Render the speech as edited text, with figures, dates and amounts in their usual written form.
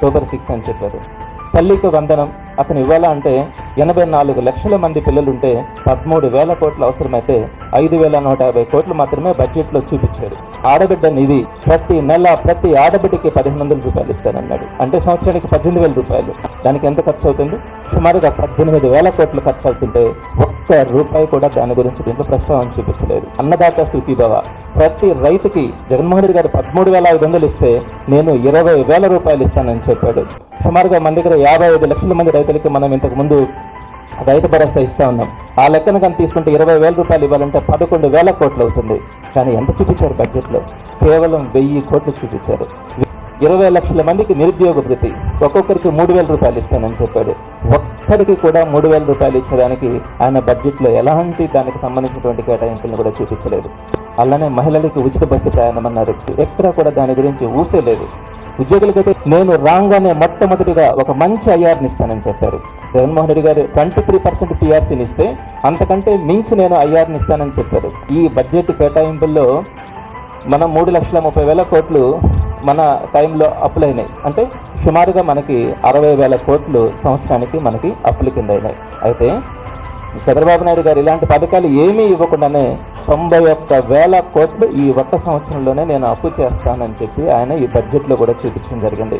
Super 6 అని చెప్పారు. తల్లికి వందనం అతను ఇవ్వాలా అంటే 84 లక్షల మంది పిల్లలుంటే 13,000 కోట్లు అవసరమైతే 5,150 కోట్లు మాత్రమే బడ్జెట్లో చూపించారు. ఆడబిడ్డ నిధి ప్రతి నెల ప్రతి ఆడబిడ్డకి 1,500 రూపాయలు ఇస్తానన్నాడు. అంటే సంవత్సరానికి 18,000 రూపాయలు. దానికి ఎంత ఖర్చు అవుతుంది? సుమారుగా 18,000 కోట్లు ఖర్చు అవుతుంటే ఒక్క రూపాయి కూడా దాని గురించి దీంట్లో ప్రస్తావన చూపించలేదు. అన్నదాత సుఖీభవ, ప్రతి రైతుకి జగన్మోహన్ రెడ్డి గారు 13,500 ఇస్తే నేను 20,000 రూపాయలు ఇస్తానని చెప్పాడు. సుమారుగా మన దగ్గర 55 లక్షల మంది రైతులకి మనం ఇంతకు ముందు రైతు భరోసా ఇస్తా ఉన్నాం. ఆ లెక్కన కానీ తీసుకుంటే 20,000 రూపాయలు ఇవ్వాలంటే 11,000 కోట్లు అవుతుంది. కానీ ఎంత చూపించారు బడ్జెట్లో? కేవలం 1,000 కోట్లు చూపించారు. 20 లక్షల మందికి నిరుద్యోగ భృతి, ఒక్కొక్కరికి 3,000 రూపాయలు ఇస్తానని చెప్పాడు. ఒక్కరికి కూడా 3,000 రూపాయలు ఇచ్చేదానికి ఆయన బడ్జెట్లో ఎలాంటి దానికి సంబంధించినటువంటి కేటాయింపులను కూడా చూపించలేదు. అలానే మహిళలకి ఉచిత బస్సు ప్రయాణం అన్నారు. ఎక్కడా కూడా దాని గురించి ఊసేలేదు. ఉద్యోగులకైతే నేను రాగానే మొట్టమొదటిగా ఒక మంచి ఐఆర్ని ఇస్తానని చెప్పారు. జగన్మోహన్ రెడ్డి గారు 23% టీఆర్సీని ఇస్తే అంతకంటే మించి నేను ఐఆర్ని ఇస్తానని చెప్పారు. ఈ బడ్జెట్ కేటాయింపుల్లో మనం 3,30,000 కోట్లు మన టైంలో అప్పులైనాయి. అంటే సుమారుగా మనకి 60,000 కోట్లు సంవత్సరానికి మనకి అప్పుల కింద అయినాయి. అయితే చంద్రబాబు నాయుడు గారు ఇలాంటి పథకాలు ఏమీ ఇవ్వకుండానే 91,000 కోట్లు ఈ ఒక్క సంవత్సరంలోనే నేను అప్పు చేస్తానని చెప్పి ఆయన ఈ బడ్జెట్లో కూడా చూపించడం జరిగింది.